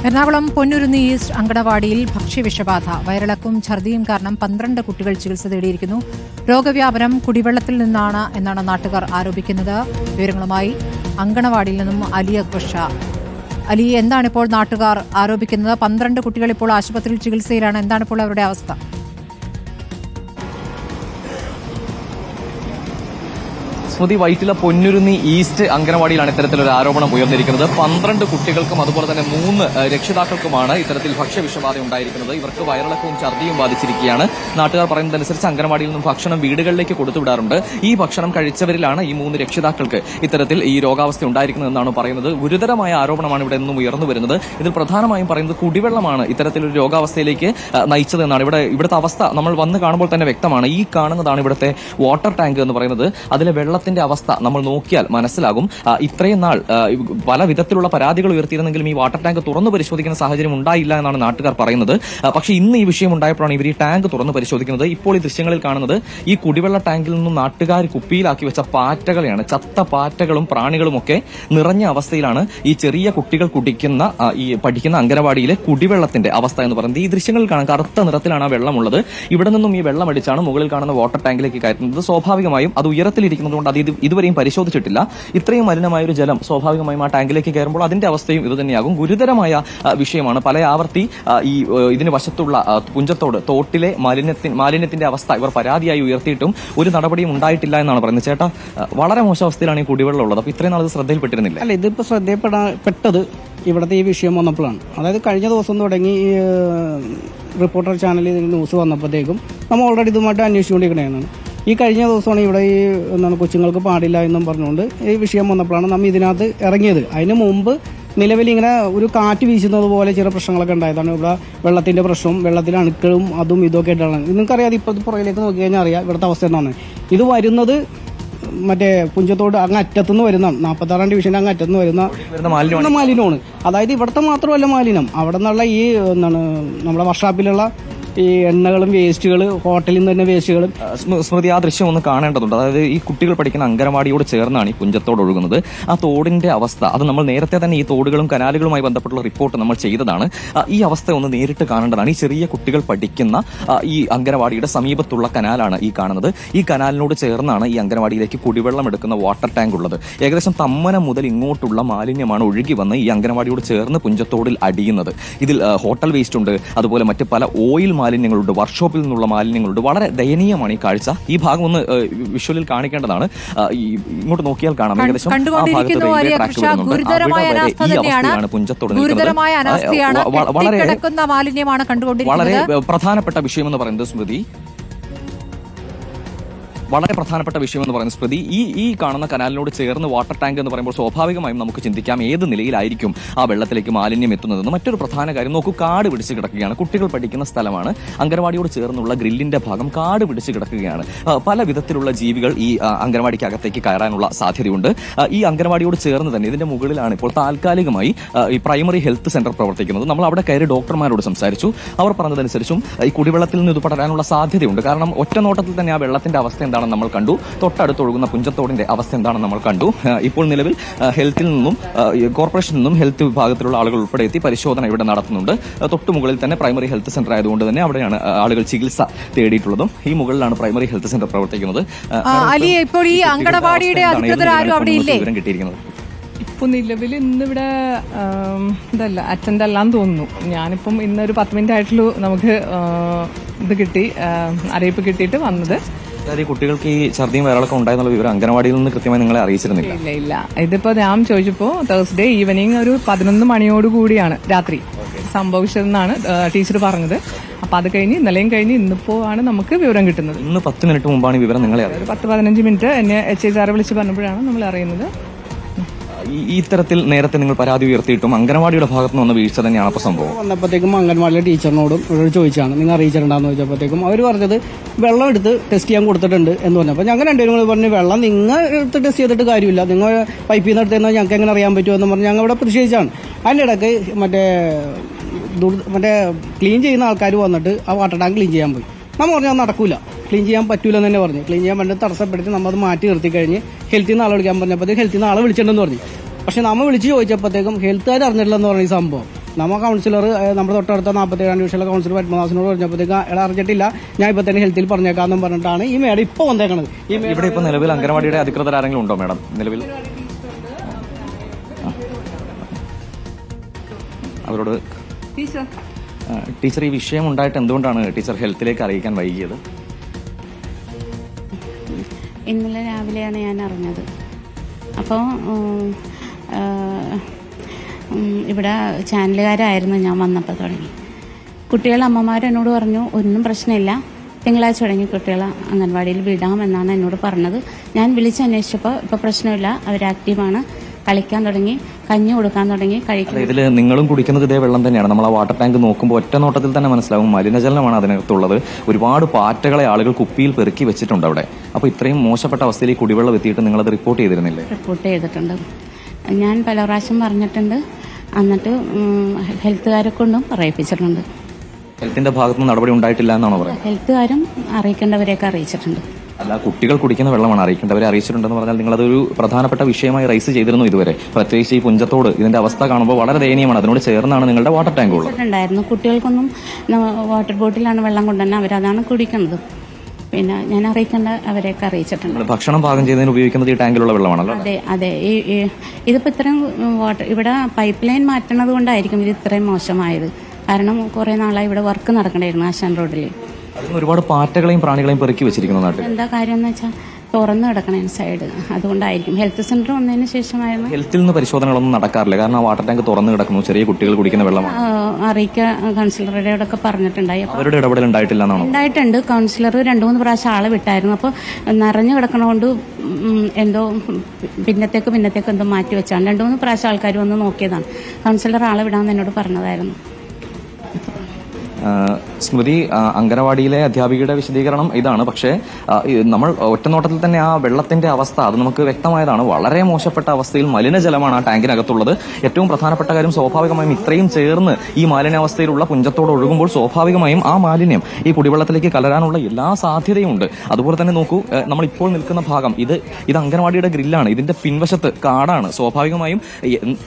Ernakulam Ponnurunni east അങ്കണവാടിയിൽ ഭക്ഷ്യവിഷബാധ. വയറിളക്കവും ഛർദിയും കാരണം 12 കുട്ടികൾ ചികിത്സ തേടിയിരിക്കുന്നു. രോഗവ്യാപനം കുടിവെള്ളത്തിൽ നിന്നാണ് എന്നാണ് നാട്ടുകാർ ആരോപിക്കുന്നത്. വിവരങ്ങളുമായി അങ്കണവാടിയിൽ നിന്നും അലി അക്ബർ ഷാ. അലി, എന്താണിപ്പോൾ നാട്ടുകാർ ആരോപിക്കുന്നത്? 12 കുട്ടികൾ ഇപ്പോൾ ആശുപത്രിയിൽ ചികിത്സയിലാണ്. എന്താണിപ്പോൾ അവരുടെ അവസ്ഥ? സ്മൃതി, വൈറ്റില പൊന്നുരുന്നി ഈസ്റ്റ് അംഗനവാടിയിലാണ് ഇത്തരത്തിലൊരു ആരോപണം ഉയർന്നിരിക്കുന്നത്. 12 കുട്ടികൾക്കും അതുപോലെ തന്നെ 3 രക്ഷിതാക്കൾക്കുമാണ് ഇത്തരത്തിൽ ഭക്ഷ്യവിഷബാധ ഉണ്ടായിരിക്കുന്നത്. ഇവർക്ക് വയറിളക്കവും ഛർദിയും ബാധിച്ചിരിക്കുകയാണ്. നാട്ടുകാർ പറയുന്നതനുസരിച്ച് അംഗനവാടിയിൽ നിന്നും ഭക്ഷണം വീടുകളിലേക്ക് കൊടുത്തുവിടാറുണ്ട്. ഈ ഭക്ഷണം കഴിച്ചവരിലാണ് ഈ 3 രക്ഷിതാക്കൾക്ക് ഇത്തരത്തിൽ ഈ രോഗാവസ്ഥ ഉണ്ടായിരിക്കുന്നതെന്നാണ് പറയുന്നത്. ഗുരുതരമായ ആരോപണമാണ് ഇവിടെ നിന്നും ഉയർന്നു വരുന്നത്. ഇതിൽ പ്രധാനമായും പറയുന്നത് കുടിവെള്ളമാണ് ഇത്തരത്തിലൊരു രോഗാവസ്ഥയിലേക്ക് നയിച്ചതെന്നാണ്. ഇവിടുത്തെ അവസ്ഥ നമ്മൾ വന്ന് കാണുമ്പോൾ തന്നെ വ്യക്തമാണ്. ഈ കാണുന്നതാണ് ഇവിടുത്തെ വാട്ടർ ടാങ്ക് എന്ന് പറയുന്നത്. അതിലെ വെള്ളത്തിന്റെ അവസ്ഥ നമ്മൾ നോക്കിയാൽ മനസ്സിലാകും. ഇത്രയും നാൾ പല വിധത്തിലുള്ള പരാതികൾ ഉയർത്തിയിരുന്നെങ്കിലും ഈ വാട്ടർ ടാങ്ക് തുറന്നു പരിശോധിക്കുന്ന സാഹചര്യം ഉണ്ടായില്ല എന്നാണ് നാട്ടുകാർ പറയുന്നത്. പക്ഷേ ഇന്ന് ഈ വിഷയം ഉണ്ടായപ്പോഴാണ് ഇവർ ഈ ടാങ്ക് തുറന്നു പരിശോധിക്കുന്നത്. ഇപ്പോൾ ഈ ദൃശ്യങ്ങളിൽ കാണുന്നത് ഈ കുടിവെള്ള ടാങ്കിൽ നിന്നും നാട്ടുകാർ കുപ്പിയിലാക്കി വെച്ച പാറ്റകളെയാണ്. ചത്ത പാറ്റകളും പ്രാണികളും ഒക്കെ നിറഞ്ഞ അവസ്ഥയിലാണ് ഈ ചെറിയ കുട്ടികൾ കുടിക്കുന്ന ഈ പഠിക്കുന്ന അംഗനവാടിയിലെ കുടിവെള്ളത്തിന്റെ അവസ്ഥ എന്ന് പറയുന്നത്. ഈ ദൃശ്യങ്ങളിൽ കാണാൻ കറുത്ത നിറത്തിലാണ് ആ വെള്ളമുള്ളത്. ഇവിടെ നിന്നും ഈ വെള്ളം അടിച്ചാണ് മുകളിൽ കാണുന്ന വാട്ടർ ടാങ്കിലേക്ക് കയറ്റുന്നത്. സ്വാഭാവികമായും അത് ഉയരത്തിലിരിക്കുന്നതുകൊണ്ട് അത് ഇതുവരെയും പരിശോധിച്ചിട്ടില്ല. ഇത്രയും മലിനമായ ഒരു ജലം സ്വാഭാവികമായും ആ ടാങ്കിലേക്ക് കയറുമ്പോൾ അതിന്റെ അവസ്ഥയും ഇതുതന്നെയാകും. ഗുരുതരമായ വിഷയമാണ്. പല ആവർത്തി ഇതിന് വശത്തുള്ള പുഞ്ചത്തോട് തോട്ടിലെ മാലിന്യത്തിന്റെ അവസ്ഥ ഇവർ പരാതിയായി ഉയർത്തിയിട്ടും ഒരു നടപടിയും ഉണ്ടായിട്ടില്ല എന്നാണ് പറയുന്നത്. ചേട്ടാ, വളരെ മോശം അവസ്ഥയിലാണ് ഈ കുടിവെള്ളം ഉള്ളത്. അപ്പൊ ഇത്രയും നാൾ ഇത് ശ്രദ്ധയിൽപ്പെട്ടിരുന്നില്ല. അല്ല, ഇതിപ്പോ ശ്രദ്ധയിൽപ്പെട്ടത് ഇവിടുത്തെ ഈ വിഷയം വന്നപ്പോഴാണ്. അതായത് കഴിഞ്ഞ ദിവസം തുടങ്ങി റിപ്പോർട്ടർ ചാനലിൽ ന്യൂസ് വന്നപ്പോഴത്തേക്കും നമ്മൾ ഓൾറെഡി ഇതുമായിട്ട് അന്വേഷിച്ചുകൊണ്ടിരിക്കണതാണ്. ഈ കഴിഞ്ഞ ദിവസമാണ് ഇവിടെ ഈ കൊച്ചുങ്ങൾക്ക് പാടില്ല എന്നും പറഞ്ഞുകൊണ്ട് ഈ വിഷയം വന്നപ്പോഴാണ് നമ്മൾ ഇതിനകത്ത് ഇറങ്ങിയത്. അതിന് മുമ്പ് നിലവിൽ ഇങ്ങനെ ഒരു കാറ്റ് വീശുന്നത് പോലെ ചില പ്രശ്നങ്ങളൊക്കെ ഉണ്ടായതാണ്. ഇവിടെ വെള്ളത്തിന്റെ പ്രശ്നവും വെള്ളത്തിലെ അണുക്കളും അതും ഇതൊക്കെ ആയിട്ടാണ്. നിങ്ങൾക്കറിയാം, ഇപ്പോൾ പുറകിലേക്ക് നോക്കി കഴിഞ്ഞാൽ അറിയാം ഇവിടുത്തെ അവസ്ഥ എന്താണ്. ഇത് വരുന്നത് മറ്റേ പുഞ്ചത്തോട് അങ്ങ് അറ്റത്തുനിന്ന് വരുന്ന 46-ാം ഡിവിഷന്റെ അങ്ങ് അറ്റത്തുനിന്ന് വരുന്ന മാലിന്യമാണ്. അതായത് ഇവിടുത്തെ മാത്രമല്ല മാലിന്യം, അവിടെ നിന്നുള്ള ഈ നമ്മുടെ വർഷാപ്പിലുള്ള ഈ എണ്ണകളും വേസ്റ്റുകൾ, ഹോട്ടലിൽ നിന്ന് തന്നെ വേസ്റ്റുകളും. സ്മൃതി, ആ ദൃശ്യം ഒന്ന് കാണേണ്ടതുണ്ട്. അതായത് ഈ കുട്ടികൾ പഠിക്കുന്ന അംഗനവാടിയോട് ചേർന്നാണ് ഈ പുഞ്ചത്തോട് ഒഴുകുന്നത്. ആ തോടിന്റെ അവസ്ഥ അത് നമ്മൾ നേരത്തെ തന്നെ ഈ തോടുകളും കനാലുകളുമായി ബന്ധപ്പെട്ടുള്ള റിപ്പോർട്ട് നമ്മൾ ചെയ്തതാണ്. ഈ അവസ്ഥ ഒന്ന് നേരിട്ട് കാണേണ്ടതാണ്. ഈ ചെറിയ കുട്ടികൾ പഠിക്കുന്ന ഈ അംഗനവാടിയുടെ സമീപത്തുള്ള കനാലാണ് ഈ കാണുന്നത്. ഈ കനാലിനോട് ചേർന്നാണ് ഈ അംഗനവാടിയിലേക്ക് കുടിവെള്ളം എടുക്കുന്ന വാട്ടർ ടാങ്ക് ഉള്ളത്. ഏകദേശം തമ്മനം മുതൽ ഇങ്ങോട്ടുള്ള മാലിന്യമാണ് ഒഴുകി വന്ന് ഈ അംഗനവാടിയോട് ചേർന്ന് പുഞ്ചത്തോടിൽ അടിയുന്നത്. ഇതിൽ ഹോട്ടൽ വേസ്റ്റ് ഉണ്ട്, അതുപോലെ മറ്റ് പല ഓയിൽ മാലിന്യങ്ങളുണ്ട്, വർക്ക്ഷോപ്പിൽ നിന്നുള്ള മാലിന്യങ്ങളുണ്ട്. വളരെ ദയനീയമാണ് ഈ കാഴ്ച. ഈ ഭാഗം ഒന്ന് വിഷ്വലിൽ കാണിക്കേണ്ടതാണ്. ഇങ്ങോട്ട് നോക്കിയാൽ കാണാം. ഏകദേശം വളരെ പ്രധാനപ്പെട്ട വിഷയമെന്ന് പറയുന്നത് സ്മൃതി, വളരെ പ്രധാനപ്പെട്ട വിഷയമെന്ന് പറയുന്നത് സ്മൃതി, ഈ കാണുന്ന കനാലിനോട് ചേർന്ന് വാട്ടർ ടാങ്ക് എന്ന് പറയുമ്പോൾ സ്വാഭാവികമായും നമുക്ക് ചിന്തിക്കാം ഏത് നിലയിലായിരിക്കും ആ വെള്ളത്തിലേക്ക് മാലിന്യം എത്തുന്നതെന്ന്. മറ്റൊരു പ്രധാന കാര്യം നോക്കൂ, കാട് പിടിച്ച് കിടക്കുകയാണ്. കുട്ടികൾ പഠിക്കുന്ന സ്ഥലമാണ്. അംഗനവാടിയോട് ചേർന്നുള്ള ഗ്രില്ലിന്റെ ഭാഗം കാട് പിടിച്ച് കിടക്കുകയാണ്. പല വിധത്തിലുള്ള ജീവികൾ ഈ അംഗനവാടിക്കകത്തേക്ക് കയറാനുള്ള സാധ്യതയുണ്ട്. ഈ അംഗനവാടിയോട് ചേർന്ന് തന്നെ ഇതിന്റെ മുകളിലാണ് ഇപ്പോൾ താൽക്കാലികമായി ഈ പ്രൈമറി ഹെൽത്ത് സെന്റർ പ്രവർത്തിക്കുന്നത്. നമ്മൾ അവിടെ കയറി ഡോക്ടർമാരോട് സംസാരിച്ചു. അവർ പറഞ്ഞതനുസരിച്ചും ഈ കുടിവെള്ളത്തിൽ നിന്ന് ഇത് പടരാനുള്ള സാധ്യതയുണ്ട്. കാരണം ഒറ്റ നോട്ടത്തിൽ തന്നെ ആ വെള്ളത്തിന്റെ അവസ്ഥ എന്താണെന്ന് നമ്മൾ കണ്ടു. തൊട്ടടുത്ത് ഒഴുകുന്ന പുഞ്ചത്തോടിന്റെ അവസ്ഥ എന്താണെന്ന് നമ്മൾ കണ്ടു. ഇപ്പോൾ നിലവിൽ ഹെൽത്തിൽ നിന്നും കോർപ്പറേഷനിൽ നിന്നും ഹെൽത്ത് വിഭാഗത്തിലുള്ള ആളുകൾ ഉൾപ്പെടെ എത്തി പരിശോധന ഇവിടെ നടത്തുന്നുണ്ട്. തൊട്ടുമുകളിൽ തന്നെ പ്രൈമറി ഹെൽത്ത് സെന്റർ ആയതുകൊണ്ട് തന്നെ അവിടെയാണ് ആളുകൾ ചികിത്സ തേടിയിട്ടുള്ളതും. ഈ മുകളിലാണ് പ്രൈമറി ഹെൽത്ത് സെന്റർ പ്രവർത്തിക്കുന്നത്. വിവരം കിട്ടിയിരിക്കുന്നത് ഇപ്പൊ നിലവിൽ ഇന്നിവിടെ അറ്റൻഡ് അല്ലാന്ന് തോന്നുന്നു. ഞാനിപ്പം ഇന്നൊരു 10 മിനിറ്റ് ആയിട്ടുള്ളൂ നമുക്ക് ഇത് കിട്ടി, അറിയിപ്പ് കിട്ടിയിട്ട് വന്നത്. കുട്ടികൾക്ക് ഈ ഛർദിയും വയറിളക്കം ഉണ്ടായെന്നുള്ള വിവരം അംഗനവാടിയിൽ നിന്ന് കൃത്യമായി നിങ്ങളെ അറിയിച്ചിരുന്നില്ല? ഇല്ല. ഇതിപ്പോ ഞാൻ ചോദിച്ചപ്പോ Thursday ഈവനിങ് ഒരു 11 മണിയോടുകൂടിയാണ് രാത്രി സംഭവിച്ചതെന്നാണ് ടീച്ചർ പറഞ്ഞത്. അപ്പൊ അത് കഴിഞ്ഞ് ഇന്നലെയും കഴിഞ്ഞ് ഇന്നിപ്പോ ആണ് നമുക്ക് വിവരം കിട്ടുന്നത്. ഇന്ന് 10 മിനിറ്റ് മുമ്പാണ് ഈ വിവരം നിങ്ങളെ അറിയുന്നത്. 10-15 മിനിറ്റ് എന്നെ HHR വിളിച്ച് പറഞ്ഞപ്പോഴാണ് നമ്മൾ അറിയുന്നത്. ഈ ഇത്തരത്തിൽ നേരത്തെ നിങ്ങൾ പരാതി ഉയർത്തിയിട്ടും അംഗനവാടിയുടെ ഭാഗത്ത് നിന്ന് വന്ന വീഴ്ച തന്നെയാണ് അപ്പോൾ സംഭവം. വന്നപ്പോഴത്തേക്കും അംഗനവാടിയിലെ ടീച്ചറിനോടും ഇവരോട് ചോദിച്ചാണ് നിങ്ങൾ അറിയിച്ചിട്ടുണ്ടാന്ന് ചോദിച്ചപ്പോഴത്തേക്കും അവർ പറഞ്ഞത് വെള്ളം എടുത്ത് ടെസ്റ്റ് ചെയ്യാൻ കൊടുത്തിട്ടുണ്ട് എന്ന് പറഞ്ഞു. അപ്പോൾ ഞങ്ങൾ രണ്ടുപേരും കൂടി പറഞ്ഞു വെള്ളം നിങ്ങൾ എടുത്ത് ടെസ്റ്റ് ചെയ്തിട്ട് കാര്യമില്ല, നിങ്ങൾ പൈപ്പിൽ നിന്ന് എടുത്തെന്നാൽ ഞങ്ങൾക്ക് എങ്ങനെ അറിയാൻ പറ്റുമെന്ന് പറഞ്ഞ് ഞങ്ങൾ ഇവിടെ പ്രതിഷേധിച്ചാണ്. അതിൻ്റെ ഇടയ്ക്ക് മറ്റേ ക്ലീൻ ചെയ്യുന്ന ആൾക്കാർ വന്നിട്ട് ആ വാട്ടർ ടാങ്ക് ക്ലീൻ ചെയ്യാൻ പോയി. നമ്മൾ പറഞ്ഞാൽ നടക്കൂല, ക്ലീൻ ചെയ്യാൻ പറ്റൂലെന്ന് തന്നെ പറഞ്ഞു. ക്ലീൻ ചെയ്യാൻ വേണ്ടി തടസ്സപ്പെടുത്തി നമ്മൾ അത് മാറ്റി നിർത്തി കഴിഞ്ഞ് ഹെൽത്തിൽ നിന്ന് ആളെ വിളിക്കാൻ പറഞ്ഞപ്പോഴത്തേക്ക് ഹെൽത്തിൽ നിന്ന് ആളെ വിളിച്ചിട്ടുണ്ടെന്ന് പറഞ്ഞു. പക്ഷെ നമ്മൾ വിളിച്ച് ചോദിച്ചപ്പോഴത്തേക്കും ഹെൽത്തുകാർ അറിഞ്ഞിട്ടില്ലെന്ന് പറഞ്ഞ ഈ സംഭവം. നമ്മ കൗൺസിലർ നമ്മുടെ തൊട്ടടുത്ത 47-ാം ഡിവിഷനിലെ കൗൺസിലർ പത്മനാഭനോട് പറഞ്ഞപ്പോഴത്തേക്ക് അയാൾ അറിഞ്ഞിട്ടില്ല, ഞാൻ ഇപ്പൊ തന്നെ ഹെൽത്തിൽ പറഞ്ഞേക്കാന്നും പറഞ്ഞിട്ടാണ് ഈ മേഡം ഇപ്പൊ വന്നേക്കണത്. ഇവിടെ ഇപ്പൊ നിലവിൽ അംഗനവാടിയുടെ അധികൃതർ ആരെങ്കിലും ഉണ്ടോ മാഡം നിലവിൽ? അവരോട് ടീച്ചർ ഈ വിഷയം ഉണ്ടായിട്ട് എന്തുകൊണ്ടാണ് ടീച്ചർ ഹെൽത്തിലേക്ക് അറിയിക്കാൻ വൈകിയത്? ഇന്നലെ രാവിലെയാണ് ഞാൻ അറിഞ്ഞത്. അപ്പോൾ ഇവിടെ ചാനലുകാരായിരുന്നു ഞാൻ വന്നപ്പോൾ തുടങ്ങി. കുട്ടികളെ അമ്മമാരെന്നോട് പറഞ്ഞു ഒന്നും പ്രശ്നമില്ല, തിങ്കളാഴ്ച തുടങ്ങി കുട്ടികളെ അംഗൻവാടിയിൽ വിടാമെന്നാണ് എന്നോട് പറഞ്ഞത്. ഞാൻ വിളിച്ചന്വേഷിച്ചപ്പോൾ ഇപ്പോൾ പ്രശ്നമില്ല, അവർ ആക്റ്റീവാണ്, കളിക്കാൻ തുടങ്ങി, കഞ്ഞി കൊടുക്കാൻ തുടങ്ങി, കഴിക്കാൻ. ഇതിൽ നിങ്ങളും കുടിക്കുന്നത് ഇതേ വെള്ളം തന്നെയാണ്. നമ്മൾ ആ വാട്ടർ ടാങ്ക് നോക്കുമ്പോൾ ഒറ്റ നോട്ടത്തിൽ തന്നെ മനസ്സിലാവും മലിനജലമാണ് അതിനകത്തുള്ളത്. ഒരുപാട് പാറ്റകളെ ആളുകൾ കുപ്പിയിൽ പെറുക്കി വെച്ചിട്ടുണ്ട് അവിടെ. അപ്പോൾ ഇത്രയും മോശപ്പെട്ട അവസ്ഥയിൽ ഈ കുടിവെള്ളം എത്തിയിട്ട് നിങ്ങളത് റിപ്പോർട്ട് ചെയ്തിരുന്നില്ലേ? റിപ്പോർട്ട് ചെയ്തിട്ടുണ്ട്. ഞാൻ പല പ്രാവശ്യം പറഞ്ഞിട്ടുണ്ട്. എന്നിട്ട് ഹെൽത്തുകാരെ കൊണ്ടും പറയിപ്പിച്ചിട്ടുണ്ട്. ഹെൽത്തിന്റെ ഭാഗത്തുനിന്ന് നടപടി ഉണ്ടായിട്ടില്ല എന്നാണോ പറയുന്നത്? ഹെൽത്തുകാരും അറിയിക്കേണ്ടവരെയൊക്കെ അറിയിച്ചിട്ടുണ്ട്. അല്ല, കുട്ടികൾ കുടിക്കുന്ന വെള്ളമാണ് അറിയിക്കേണ്ടവരെ അറിയിച്ചിട്ടുണ്ടെന്ന് പറഞ്ഞാൽ നിങ്ങളതൊരു പ്രധാനപ്പെട്ട വിഷയമായി റൈസ് ചെയ്തിരുന്നു ഇതുവരെ. പ്രത്യേകിച്ച് ഈ പുഞ്ചത്തോട് ഇതിന്റെ അവസ്ഥ കാണുമ്പോൾ വളരെ ദയനീയമാണ്. അതിനോട് ചേർന്നാണ് നിങ്ങളുടെ വാട്ടർ ടാങ്ക് ഉള്ളത്. ഉണ്ടായിരുന്നു. കുട്ടികൾക്കൊന്നും വാട്ടർ ബോട്ടിലാണ് വെള്ളം കൊണ്ടുവന്നെ, അവരതാണ് കുടിക്കുന്നത്. പിന്നെ ഞാൻ അറിയിക്കേണ്ട അവരെയൊക്കെ അറിയിച്ചിട്ടുണ്ട്. ഭക്ഷണം പാകം ചെയ്തതിന് ഉപയോഗിക്കുന്നത് ഈ ടാങ്കിലുള്ള വെള്ളമാണല്ലോ? അതെ അതെ. ഇതിപ്പോ ഇത്രയും വാട്ടർ ഇവിടെ പൈപ്പ് ലൈൻ മാറ്റുന്നത് കൊണ്ടായിരിക്കും ഇത് ഇത്രയും മോശമായത്. കാരണം കുറെ നാളായി ഇവിടെ വർക്ക് നടക്കണ്ടായിരുന്നു ആശാൻ റോഡിൽ. അതിന് ഒരുപാട് പാറ്റകളെയും പ്രാണികളെയും പെറുക്കി വെച്ചിരിക്കുന്ന നാട്ടിൽ. എന്താ കാര്യം എന്ന് വെച്ചാൽ തുറന്നു കിടക്കണ സൈഡ്, അതുകൊണ്ടായിരിക്കും. ഹെൽത്ത് സെന്റർ വന്നതിന് ശേഷമായിരുന്നു. ഹെൽത്തിൽ നിന്ന് പരിശോധനകളൊന്നും നടക്കാറില്ല, കാരണം ആ വാട്ടർ ടാങ്ക് തുറന്നു കിടക്കുന്നു, ചെറിയ കുട്ടികൾ കുടിക്കുന്ന വെള്ളമാണ്. അറിയിക്കാൻ കൗൺസിലറുടെ ഒക്കെ പറഞ്ഞിട്ടുണ്ടായി. അവരുടെ ഇടപെടൽ ഉണ്ടായിട്ടില്ല എന്നാണോ? ഉണ്ടായിട്ടുണ്ട്. കൗൺസിലർ 2-3 പ്രാവശ്യം ആളെ വിട്ടായിരുന്നു. അപ്പോൾ നിറഞ്ഞു കിടക്കണോണ്ട് എന്തോ പിന്നത്തേക്ക് എന്തോ മാറ്റി വെച്ചാണ്. 2-3 പ്രാവശ്യം ആൾക്കാർ വന്ന് നോക്കിയതാണ്. കൗൺസിലർ ആളെ വിടാമെന്ന് എന്നോട് പറഞ്ഞതായിരുന്നു. സ്മൃതി, അംഗനവാടിയിലെ അധ്യാപികയുടെ വിശദീകരണം ഇതാണ്. പക്ഷേ നമ്മൾ ഒറ്റനോട്ടത്തിൽ തന്നെ ആ വെള്ളത്തിന്റെ അവസ്ഥ അത് നമുക്ക് വ്യക്തമായതാണ്. വളരെ മോശപ്പെട്ട അവസ്ഥയിൽ മലിനജലമാണ് ആ ടാങ്കിനകത്തുള്ളത്. ഏറ്റവും പ്രധാനപ്പെട്ട കാര്യം, സ്വാഭാവികമായും ഇത്രയും ചേർന്ന് ഈ മാലിന്യാവസ്ഥയിലുള്ള പുഞ്ചത്തോട് ഒഴുകുമ്പോൾ സ്വാഭാവികമായും ആ മാലിന്യം ഈ കുടിവെള്ളത്തിലേക്ക് കലരാനുള്ള എല്ലാ സാധ്യതയും ഉണ്ട്. അതുപോലെ തന്നെ നോക്കൂ, നമ്മൾ ഇപ്പോൾ നിൽക്കുന്ന ഭാഗം ഇത് അംഗനവാടിയുടെ ഗ്രില്ലാണ്. ഇതിന്റെ പിൻവശത്ത് കാടാണ്. സ്വാഭാവികമായും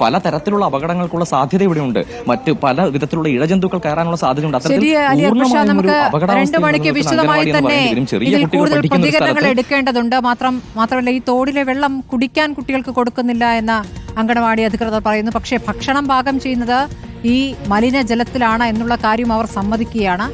പല തരത്തിലുള്ള അപകടങ്ങൾക്കുള്ള സാധ്യത ഇവിടെയുണ്ട്. മറ്റ് പല വിധത്തിലുള്ള ഇഴജന്തുക്കൾ കയറാനുള്ള സാധ്യതയുണ്ട്. ശരി അലി അക്ബർ, നമുക്ക് 2 മണിക്ക് വിശദമായി തന്നെ ഇതിൽ കൂടുതൽ പ്രതികരണങ്ങൾ എടുക്കേണ്ടതുണ്ട്. മാത്രമല്ല ഈ തോടിലെ വെള്ളം കുടിക്കാൻ കുട്ടികൾക്ക് കൊടുക്കുന്നില്ല എന്ന അംഗനവാടി അധികൃതർ പറയുന്നു. പക്ഷേ ഭക്ഷണം പാകം ചെയ്യുന്നത് ഈ മലിനജലത്തിലാണ് എന്നുള്ള കാര്യം അവർ സമ്മതിക്കുകയാണ്.